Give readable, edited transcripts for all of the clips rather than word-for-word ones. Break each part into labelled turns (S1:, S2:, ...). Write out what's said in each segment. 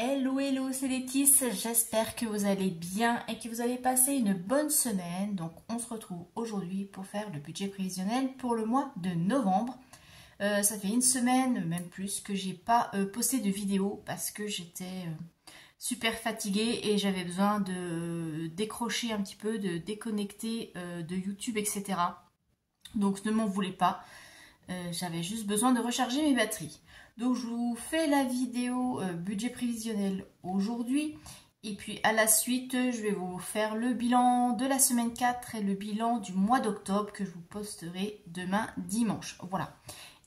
S1: Hello, hello, c'est Laetice, j'espère que vous allez bien et que vous avez passé une bonne semaine. Donc on se retrouve aujourd'hui pour faire le budget prévisionnel pour le mois de novembre. Ça fait une semaine, même plus, que j'ai pas posté de vidéo parce que j'étais super fatiguée et j'avais besoin de décrocher un petit peu, de déconnecter de YouTube, etc. Donc ne m'en voulez pas, j'avais juste besoin de recharger mes batteries. Donc je vous fais la vidéo budget prévisionnel aujourd'hui. Et puis à la suite, je vais vous faire le bilan de la semaine 4 et le bilan du mois d'octobre que je vous posterai demain dimanche. Voilà.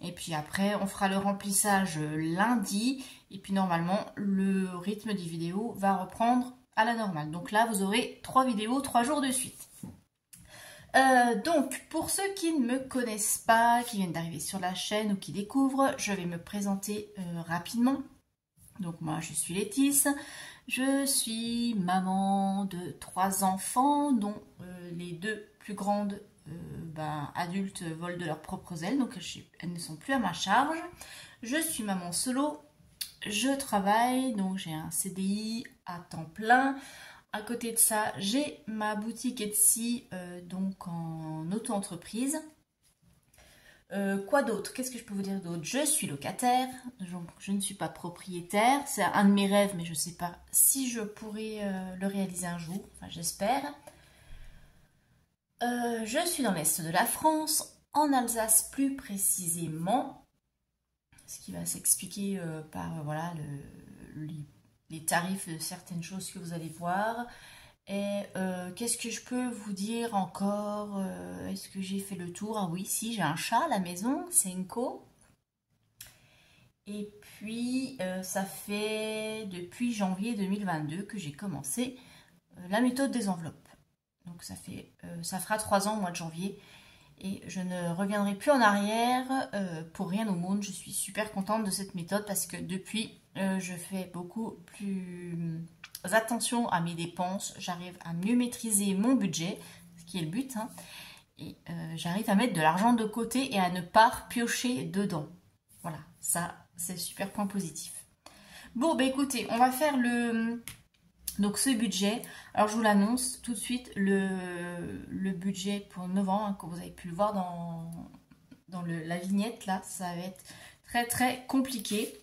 S1: Et puis après, on fera le remplissage lundi. Et puis normalement, le rythme des vidéos va reprendre à la normale. Donc là, vous aurez 3 vidéos, 3 jours de suite. Donc, pour ceux qui ne me connaissent pas, qui viennent d'arriver sur la chaîne ou qui découvrent, je vais me présenter rapidement. Donc moi, je suis Laetice, je suis maman de 3 enfants, dont les 2 plus grandes adultes volent de leurs propres ailes, donc elles ne sont plus à ma charge. Je suis maman solo, je travaille, donc j'ai un CDI à temps plein. À côté de ça, j'ai ma boutique Etsy, donc en auto-entreprise. Quoi d'autre? Qu'est-ce que je peux vous dire d'autre? Je suis locataire, donc je ne suis pas propriétaire. C'est un de mes rêves, mais je ne sais pas si je pourrai le réaliser un jour. Enfin, j'espère. Je suis dans l'est de la France, en Alsace plus précisément. Ce qui va s'expliquer par voilà, les tarifs de certaines choses que vous allez voir. Et qu'est-ce que je peux vous dire encore? Est-ce que j'ai fait le tour? Ah oui, si, j'ai un chat à la maison, Senko. Et puis, ça fait depuis janvier 2022 que j'ai commencé la méthode des enveloppes. Donc ça fera 3 ans au mois de janvier. Et je ne reviendrai plus en arrière pour rien au monde. Je suis super contente de cette méthode parce que depuis, je fais beaucoup plus attention à mes dépenses. J'arrive à mieux maîtriser mon budget, ce qui est le but. Hein, et j'arrive à mettre de l'argent de côté et à ne pas piocher dedans. Voilà, ça, c'est le super point positif. Bon, bah écoutez, on va faire donc ce budget, alors je vous l'annonce tout de suite, le budget pour novembre, hein, comme vous avez pu le voir dans la vignette, là, ça va être très très compliqué.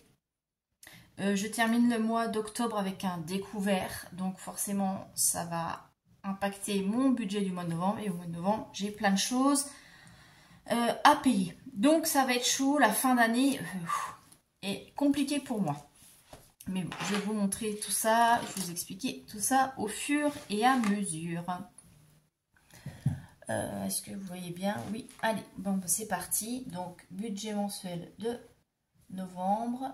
S1: Je termine le mois d'octobre avec un découvert, donc forcément ça va impacter mon budget du mois de novembre. Et au mois de novembre, j'ai plein de choses à payer. Donc ça va être chaud, la fin d'année est compliquée pour moi. Mais bon, je vais vous montrer tout ça, je vais vous expliquer tout ça au fur et à mesure. Est-ce que vous voyez bien? Oui, allez, bon, c'est parti. Donc, budget mensuel de novembre.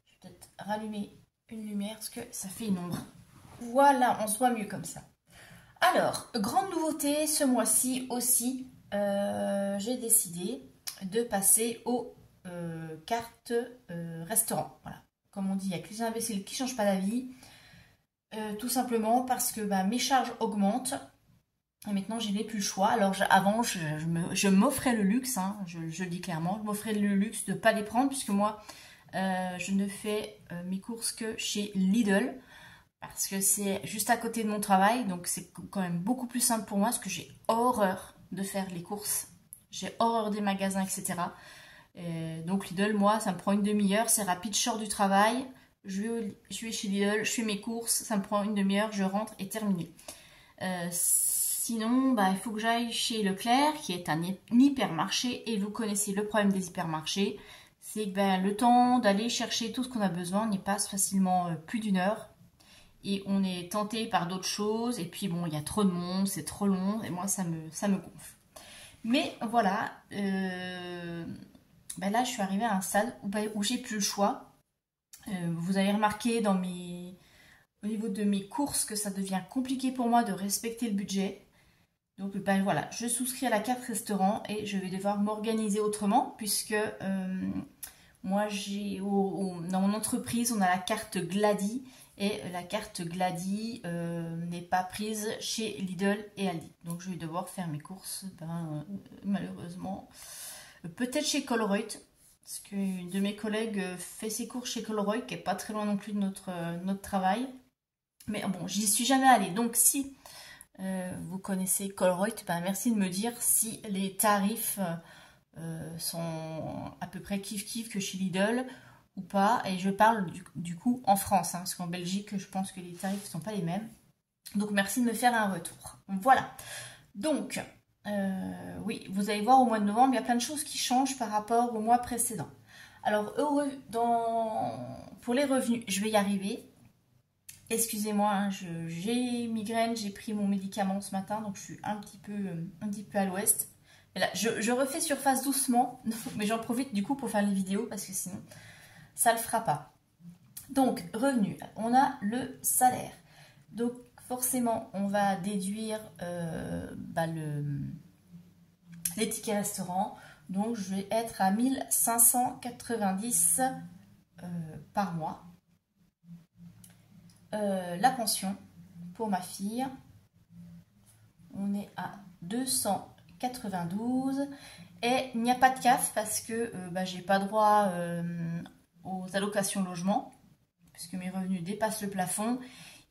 S1: Je vais peut-être rallumer une lumière parce que ça fait une ombre. Voilà, on se voit mieux comme ça. Alors, grande nouveauté, ce mois-ci aussi, j'ai décidé de passer aux cartes restaurant. Voilà. Comme on dit, il n'y a que les imbéciles qui ne changent pas d'avis. Tout simplement parce que mes charges augmentent. Et maintenant, je n'ai plus le choix. Alors avant, je m'offrais le luxe, hein, je le dis clairement, je m'offrais le luxe de ne pas les prendre. Puisque moi, je ne fais mes courses que chez Lidl. Parce que c'est juste à côté de mon travail. Donc c'est quand même beaucoup plus simple pour moi. Parce que j'ai horreur de faire les courses. J'ai horreur des magasins, etc. Donc Lidl, moi, ça me prend une demi-heure, c'est rapide, je sors du travail, je vais chez Lidl, je fais mes courses, ça me prend une demi-heure, je rentre et terminé. Sinon, il faut que j'aille chez Leclerc, qui est un hypermarché, et vous connaissez le problème des hypermarchés, c'est que le temps d'aller chercher tout ce qu'on a besoin n'y passe facilement plus d'1 heure, et on est tenté par d'autres choses, et puis bon, il y a trop de monde, c'est trop long, et moi, ça me gonfle. Mais voilà, là, je suis arrivée à un stade où j'ai plus le choix. Vous avez remarqué au niveau de mes courses que ça devient compliqué pour moi de respecter le budget. Donc voilà, je souscris à la carte restaurant et je vais devoir m'organiser autrement puisque moi, dans mon entreprise, on a la carte Glady et la carte Glady n'est pas prise chez Lidl et Aldi. Donc je vais devoir faire mes courses, malheureusement. Peut-être chez Colruyt, parce qu'une de mes collègues fait ses cours chez Colruyt, qui est pas très loin non plus de notre travail. Mais bon, j'y suis jamais allée. Donc si vous connaissez Colruyt, ben, merci de me dire si les tarifs sont à peu près kiff-kiff que chez Lidl ou pas. Et je parle du coup en France, hein, parce qu'en Belgique, je pense que les tarifs ne sont pas les mêmes. Donc merci de me faire un retour. Voilà. Donc, oui, vous allez voir, au mois de novembre, il y a plein de choses qui changent par rapport au mois précédent. Alors, pour les revenus, je vais y arriver. Excusez-moi, hein, j'ai migraine, j'ai pris mon médicament ce matin, donc je suis un petit peu à l'ouest. Mais là, je refais surface doucement, mais j'en profite du coup pour faire les vidéos, parce que sinon, ça ne le fera pas. Donc, revenus, on a le salaire. Donc, forcément, on va déduire les tickets restaurants. Donc, je vais être à 1590 par mois. La pension pour ma fille, on est à 292. Et il n'y a pas de CAF parce que j'ai pas droit aux allocations logement, puisque mes revenus dépassent le plafond.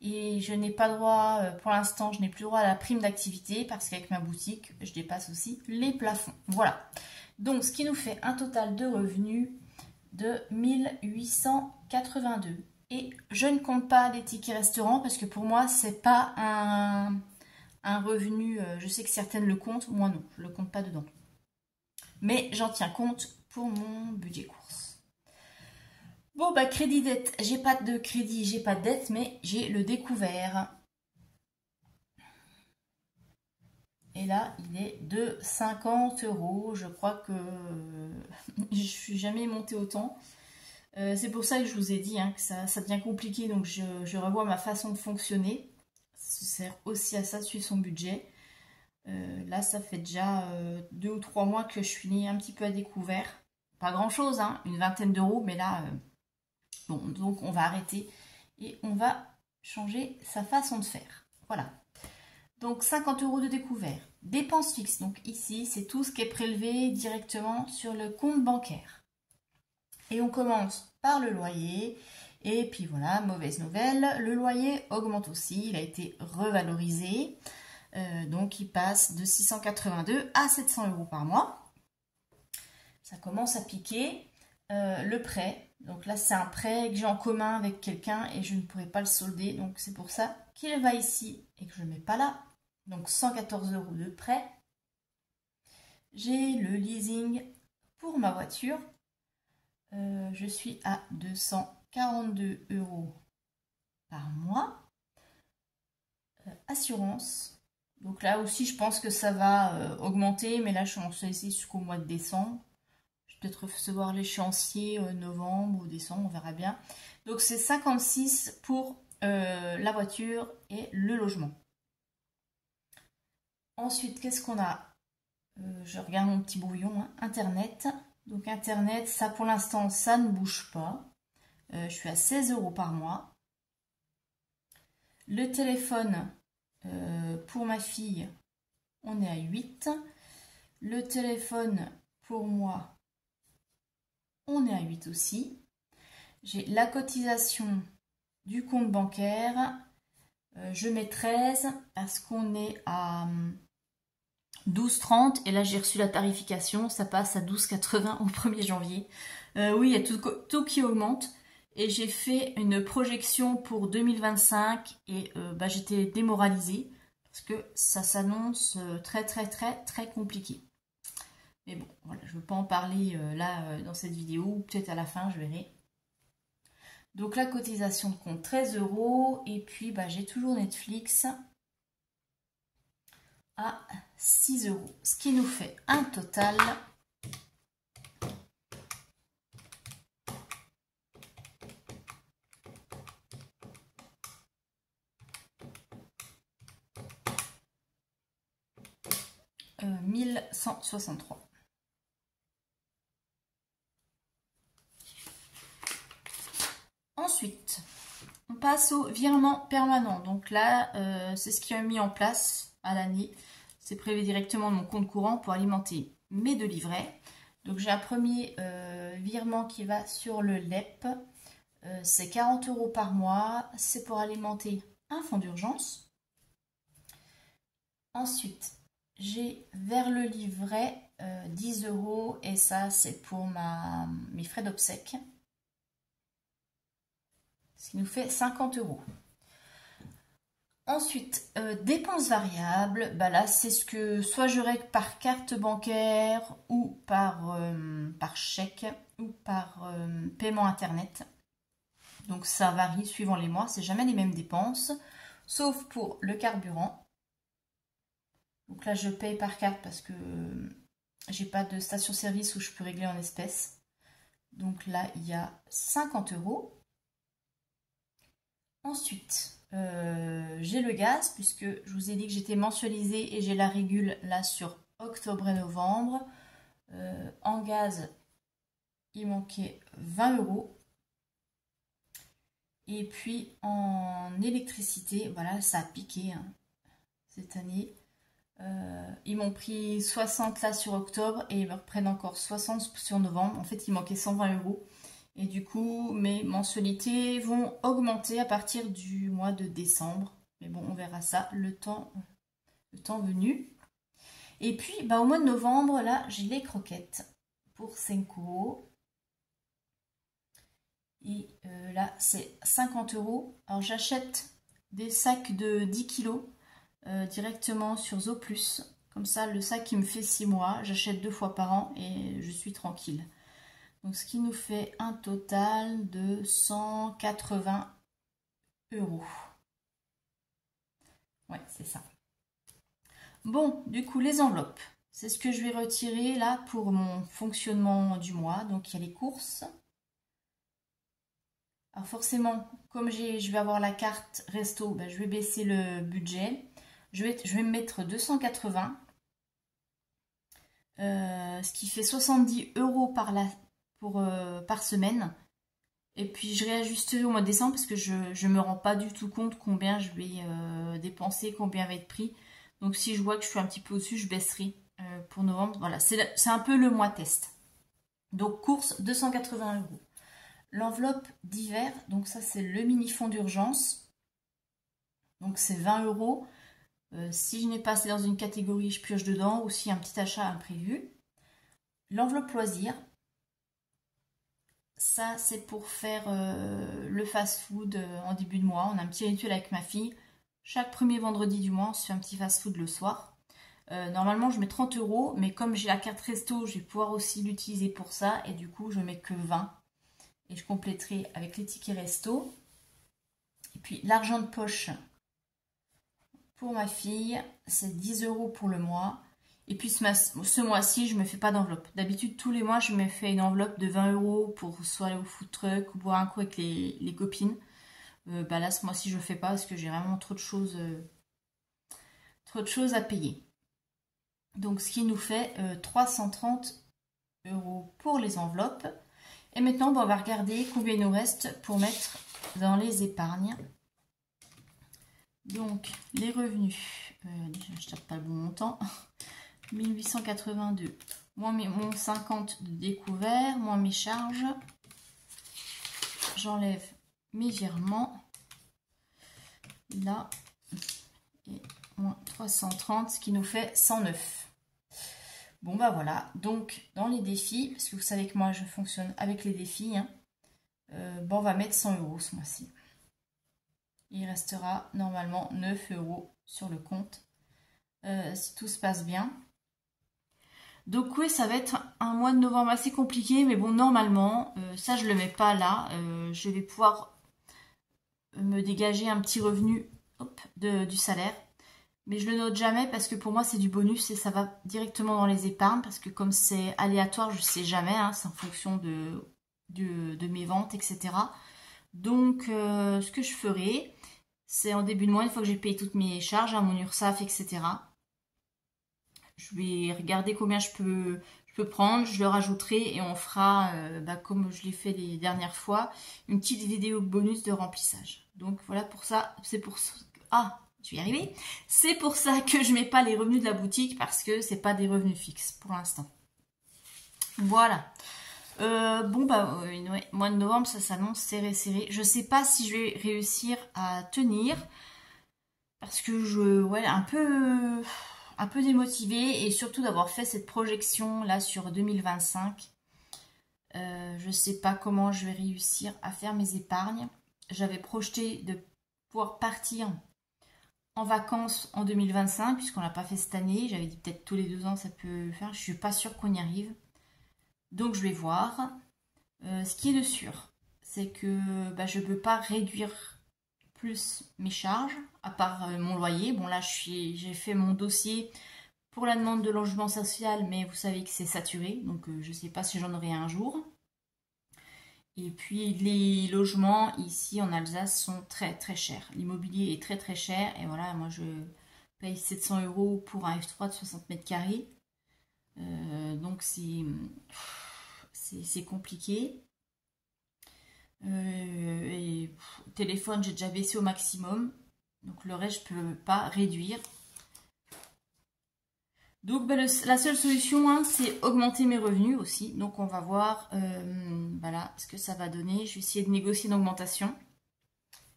S1: Et je n'ai pas droit, pour l'instant, je n'ai plus droit à la prime d'activité parce qu'avec ma boutique, je dépasse aussi les plafonds. Voilà. Donc, ce qui nous fait un total de revenus de 1882. Et je ne compte pas les tickets restaurants parce que pour moi, c'est pas un revenu. Je sais que certaines le comptent, moi non, je ne le compte pas dedans. Mais j'en tiens compte pour mon budget course. Bon, bah, crédit dette, j'ai pas de crédit, j'ai pas de dette, mais j'ai le découvert. Et là, il est de 50 €. Je crois que je suis jamais montée autant. C'est pour ça que je vous ai dit hein, que ça devient compliqué, donc je revois ma façon de fonctionner. Ça sert aussi à ça, de suivre son budget. Là, ça fait déjà 2 ou 3 mois que je suis un petit peu à découvert. Pas grand-chose, hein, une vingtaine d'euros, mais là... Bon, donc on va arrêter et on va changer sa façon de faire. Voilà. Donc 50 € de découvert. Dépenses fixes. Donc ici, c'est tout ce qui est prélevé directement sur le compte bancaire. Et on commence par le loyer. Et puis voilà, mauvaise nouvelle, le loyer augmente aussi. Il a été revalorisé. Donc il passe de 682 à 700 € par mois. Ça commence à piquer. Le prêt. Donc là, c'est un prêt que j'ai en commun avec quelqu'un et je ne pourrai pas le solder. Donc c'est pour ça qu'il va ici et que je ne le mets pas là. Donc 114 € de prêt. J'ai le leasing pour ma voiture. Je suis à 242 € par mois. Assurance. Donc là aussi, je pense que ça va augmenter. Mais là, je suis en ici jusqu'au mois de décembre. Peut-être recevoir l'échéancier novembre ou décembre, on verra bien. Donc c'est 56 pour la voiture et le logement. Ensuite, qu'est-ce qu'on a? Je regarde mon petit brouillon, hein. Internet. Donc Internet, ça pour l'instant, ça ne bouge pas. Je suis à 16 € par mois. Le téléphone, pour ma fille, on est à 8. Le téléphone, pour moi, on est à 8 aussi. J'ai la cotisation du compte bancaire. Je mets 13 parce qu'on est à 12,30 et là j'ai reçu la tarification. Ça passe à 12,80 au 1er janvier. Oui, il y a tout qui augmente. Et j'ai fait une projection pour 2025 et j'étais démoralisée parce que ça s'annonce très compliqué. Mais bon, voilà, je ne veux pas en parler là dans cette vidéo, peut-être à la fin, je verrai. Donc la cotisation de compte 13 € et puis j'ai toujours Netflix à 6 €. Ce qui nous fait un total de 1163. Ensuite, on passe au virement permanent. Donc là, c'est ce qui a mis en place à l'année. C'est prélevé directement de mon compte courant pour alimenter mes 2 livrets. Donc j'ai un premier virement qui va sur le LEP. C'est 40 € par mois. C'est pour alimenter un fonds d'urgence. Ensuite, j'ai vers le livret 10 € et ça c'est pour mes frais d'obsèques. Ce qui nous fait 50 €. Ensuite, dépenses variables, bah là c'est ce que soit je règle par carte bancaire ou par chèque ou par paiement internet. Donc ça varie suivant les mois, c'est jamais les mêmes dépenses, sauf pour le carburant. Donc là je paye par carte parce que j'ai pas de station-service où je peux régler en espèces. Donc là il y a 50 €. Ensuite, j'ai le gaz, puisque je vous ai dit que j'étais mensualisée et j'ai la régule là sur octobre et novembre. En gaz, il manquait 20 €. Et puis en électricité, voilà, ça a piqué hein, cette année. Ils m'ont pris 60 là sur octobre et ils me reprennent encore 60 sur novembre. En fait, il manquait 120 €. Et du coup, mes mensualités vont augmenter à partir du mois de décembre. Mais bon, on verra ça le temps venu. Et puis, bah, au mois de novembre, là, j'ai les croquettes pour 5 €. Et là, c'est 50 €. Alors, j'achète des sacs de 10 kg directement sur Zooplus. Comme ça, le sac, il me fait 6 mois. J'achète 2 fois par an et je suis tranquille. Donc, ce qui nous fait un total de 180 €. Ouais, c'est ça. Bon, du coup, les enveloppes. C'est ce que je vais retirer là pour mon fonctionnement du mois. Donc, il y a les courses. Alors, forcément, comme je vais avoir la carte resto, ben, je vais baisser le budget. Je vais me mettre 280. Ce qui fait 70 € par semaine. Et puis je réajusterai au mois de décembre parce que je ne me rends pas du tout compte combien je vais dépenser, combien va être pris. Donc si je vois que je suis un petit peu au-dessus, je baisserai pour novembre. Voilà, c'est un peu le mois test. Donc course 280 €. L'enveloppe d'hiver, donc ça c'est le mini fonds d'urgence. Donc c'est 20 €. Si je n'ai pas assez dans une catégorie, je pioche dedans. Ou si un petit achat imprévu. L'enveloppe loisir. Ça, c'est pour faire le fast-food en début de mois. On a un petit rituel avec ma fille. Chaque premier vendredi du mois, on se fait un petit fast-food le soir. Normalement, je mets 30 €, mais comme j'ai la carte resto, je vais pouvoir aussi l'utiliser pour ça. Et du coup, je mets que 20. Et je compléterai avec les tickets resto. Et puis, l'argent de poche pour ma fille, c'est 10 € pour le mois. Et puis ce mois-ci, je ne me fais pas d'enveloppe. D'habitude, tous les mois, je me fais une enveloppe de 20 € pour soit aller au food truck ou boire un coup avec les copines. Bah là, ce mois-ci, je ne le fais pas parce que j'ai vraiment trop de choses à payer. Donc, ce qui nous fait 330 € pour les enveloppes. Et maintenant, on va regarder combien il nous reste pour mettre dans les épargnes. Donc, les revenus. Déjà, je ne tape pas le bon montant. 1882, moins mon 50 de découvert, moins mes charges. J'enlève mes virements. Là, et moins 330, ce qui nous fait 109. Bon, bah voilà. Donc, dans les défis, parce que vous savez que moi, je fonctionne avec les défis, hein, bon, on va mettre 100 € ce mois-ci. Il restera normalement 9 € sur le compte. Si tout se passe bien. Donc oui, ça va être un mois de novembre assez compliqué, mais bon, normalement, ça je le mets pas là. Je vais pouvoir me dégager un petit revenu du salaire. Mais je le note jamais parce que pour moi c'est du bonus et ça va directement dans les épargnes. Parce que comme c'est aléatoire, je sais jamais, hein, c'est en fonction de mes ventes, etc. Donc ce que je ferai, c'est en début de mois, une fois que j'ai payé toutes mes charges, hein, mon URSSAF, etc. Je vais regarder combien je peux prendre, je le rajouterai et on fera, comme je l'ai fait les dernières fois, une petite vidéo bonus de remplissage. Donc voilà pour ça, je vais y arriver. C'est pour ça que je mets pas les revenus de la boutique parce que c'est pas des revenus fixes pour l'instant. Voilà. Bon, bah, ouais, mois de novembre, ça s'annonce serré, serré. Je sais pas si je vais réussir à tenir. Parce que ouais, un peu démotivée. Et surtout d'avoir fait cette projection là sur 2025. Je sais pas comment je vais réussir à faire mes épargnes. J'avais projeté de pouvoir partir en vacances en 2025, puisqu'on l'a pas fait cette année. J'avais dit peut-être tous les 2 ans ça peut le faire. Je suis pas sûre qu'on y arrive. Donc je vais voir. Ce qui est de sûr, c'est que bah, je ne peux pas réduire plus mes charges, à part mon loyer. Bon là j'ai fait mon dossier pour la demande de logement social, mais vous savez que c'est saturé, donc je ne sais pas si j'en aurai un jour. Et puis les logements ici en Alsace sont très très chers. L'immobilier est très très cher, et voilà, moi je paye 700 € pour un F3 de 60 mètres carrés. Donc c'est compliqué. Et téléphone, j'ai déjà baissé au maximum. Donc le reste, je peux pas réduire. Donc bah, la seule solution, hein, c'est augmenter mes revenus aussi. Donc on va voir voilà, ce que ça va donner. Je vais essayer de négocier une augmentation.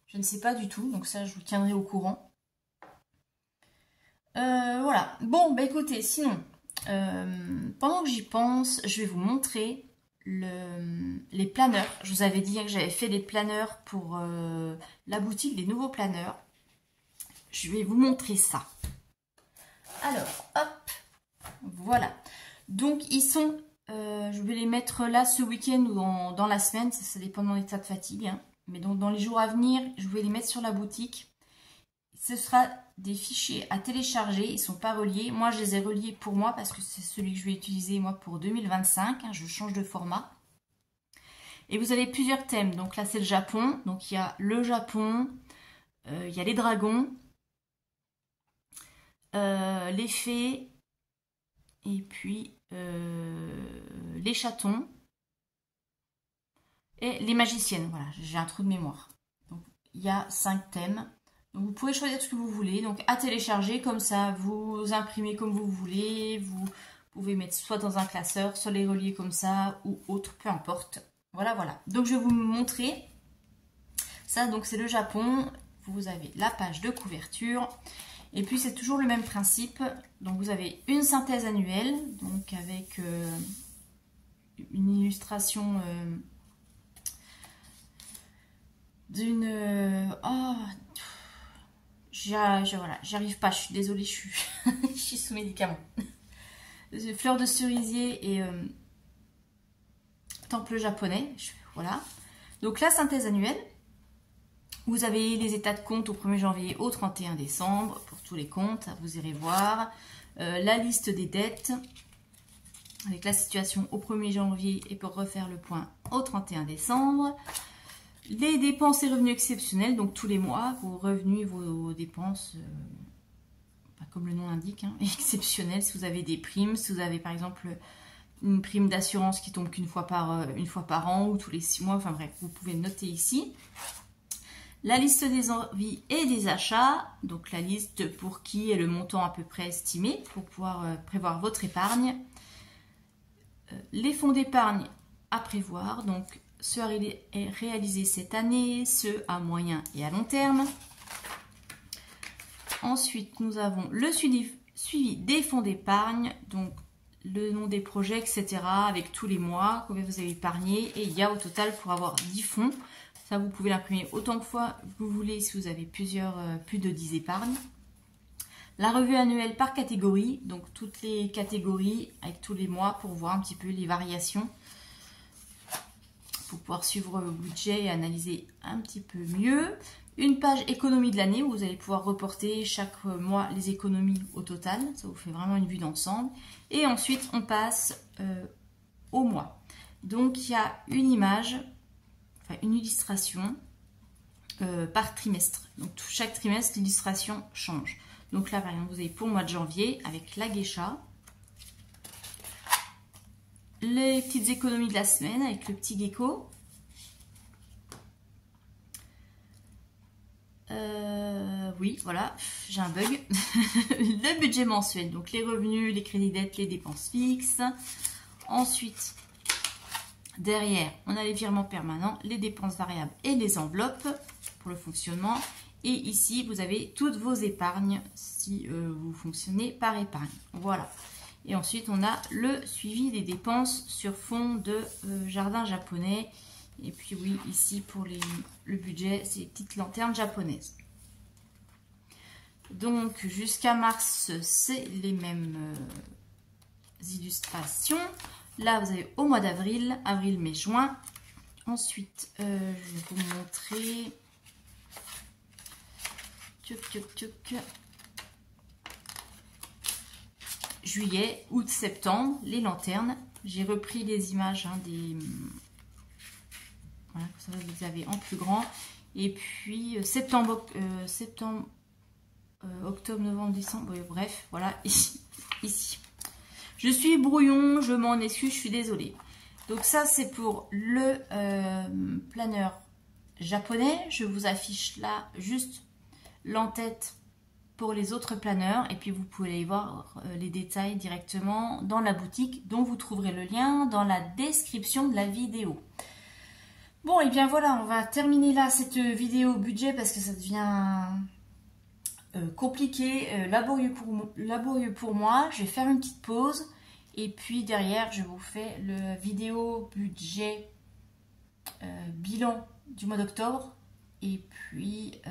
S1: Je ne sais pas du tout, donc ça, je vous tiendrai au courant. Voilà. Bon, bah écoutez, sinon, pendant que j'y pense, je vais vous montrer les planeurs. Je vous avais dit que j'avais fait des planeurs pour la boutique, des nouveaux planeurs. Je vais vous montrer ça. Alors, hop, voilà. Donc, ils sont, je vais les mettre là ce week-end ou dans la semaine, ça dépend de mon état de fatigue. Hein. Mais donc, dans les jours à venir, je vais les mettre sur la boutique. Ce sera des fichiers à télécharger, ils ne sont pas reliés. Moi, je les ai reliés pour moi parce que c'est celui que je vais utiliser moi pour 2025. Hein, je change de format. Et vous avez plusieurs thèmes. Donc là, c'est le Japon. Donc il y a le Japon, il y a les dragons, les fées, et puis les chatons et les magiciennes. Voilà, j'ai un trou de mémoire. Donc il y a 5 thèmes. Donc vous pouvez choisir ce que vous voulez, donc à télécharger, comme ça vous imprimez comme vous voulez, vous pouvez mettre soit dans un classeur, soit les relier comme ça ou autre, peu importe. Voilà, voilà. Donc je vais vous montrer ça, donc c'est le Japon, vous avez la page de couverture, et puis c'est toujours le même principe, donc vous avez une synthèse annuelle, donc avec une illustration d'une... oh, voilà, j'arrive pas, je suis désolée, je suis sous médicaments. Fleurs de cerisier et temple japonais, voilà. Donc la synthèse annuelle, vous avez les états de compte au 1er janvier au 31 décembre, pour tous les comptes, vous irez voir. La liste des dettes, avec la situation au 1er janvier et pour refaire le point au 31 décembre. Les dépenses et revenus exceptionnels, donc tous les mois, vos revenus, vos dépenses, comme le nom l'indique, hein, exceptionnels, si vous avez des primes, si vous avez par exemple une prime d'assurance qui tombe qu'une fois par an ou tous les 6 mois, enfin bref, vous pouvez le noter ici. La liste des envies et des achats, donc la liste pour qui est le montant à peu près estimé pour pouvoir prévoir votre épargne. Les fonds d'épargne à prévoir, donc ceux à réaliser cette année, ceux à moyen et à long terme. Ensuite, nous avons le suivi des fonds d'épargne, donc le nom des projets, etc. avec tous les mois, combien vous avez épargné. Et il y a au total pour avoir 10 fonds. Ça, vous pouvez l'imprimer autant de fois que vous voulez si vous avez plus de 10 épargnes. La revue annuelle par catégorie, donc toutes les catégories avec tous les mois pour voir un petit peu les variations. Pour pouvoir suivre le budget et analyser un petit peu mieux. Une page économie de l'année où vous allez pouvoir reporter chaque mois les économies au total. Ça vous fait vraiment une vue d'ensemble. Et ensuite, on passe au mois. Donc, il y a une image, enfin une illustration par trimestre. Donc, chaque trimestre, l'illustration change. Donc là, par exemple, vous avez pour le mois de janvier avec la geisha. Les petites économies de la semaine avec le petit gecko. Oui, voilà, j'ai un bug. Le budget mensuel, donc les revenus, les crédits dettes, les dépenses fixes. Ensuite, derrière, on a les virements permanents, les dépenses variables et les enveloppes pour le fonctionnement. Et ici, vous avez toutes vos épargnes si vous fonctionnez par épargne. Voilà. Et ensuite, on a le suivi des dépenses sur fond de jardin japonais. Et puis oui, ici, pour le budget, c'est les petites lanternes japonaises. Donc, jusqu'à mars, c'est les mêmes illustrations. Là, vous avez au mois d'avril, avril, mai, juin. Ensuite, je vais vous montrer... Juillet, août, septembre, les lanternes. J'ai repris les images des... Voilà, comme ça vous les avez en plus grand. Et puis septembre, octobre, novembre, décembre, bref, voilà, ici. Je suis brouillon, je m'en excuse, je suis désolée. Donc ça, c'est pour le planeur japonais. Je vous affiche là juste l'entête pour les autres planeurs. Et puis, vous pouvez aller voir les détails directement dans la boutique, dont vous trouverez le lien dans la description de la vidéo. Bon, et bien voilà, on va terminer là cette vidéo budget parce que ça devient compliqué, laborieux pour moi. Je vais faire une petite pause et puis derrière je vous fais le vidéo budget bilan du mois d'octobre et puis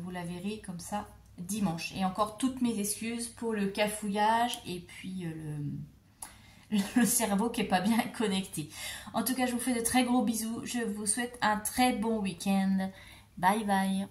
S1: vous la verrez comme ça dimanche. Et encore toutes mes excuses pour le cafouillage et puis le cerveau qui n'est pas bien connecté. En tout cas, je vous fais de très gros bisous. Je vous souhaite un très bon week-end. Bye bye.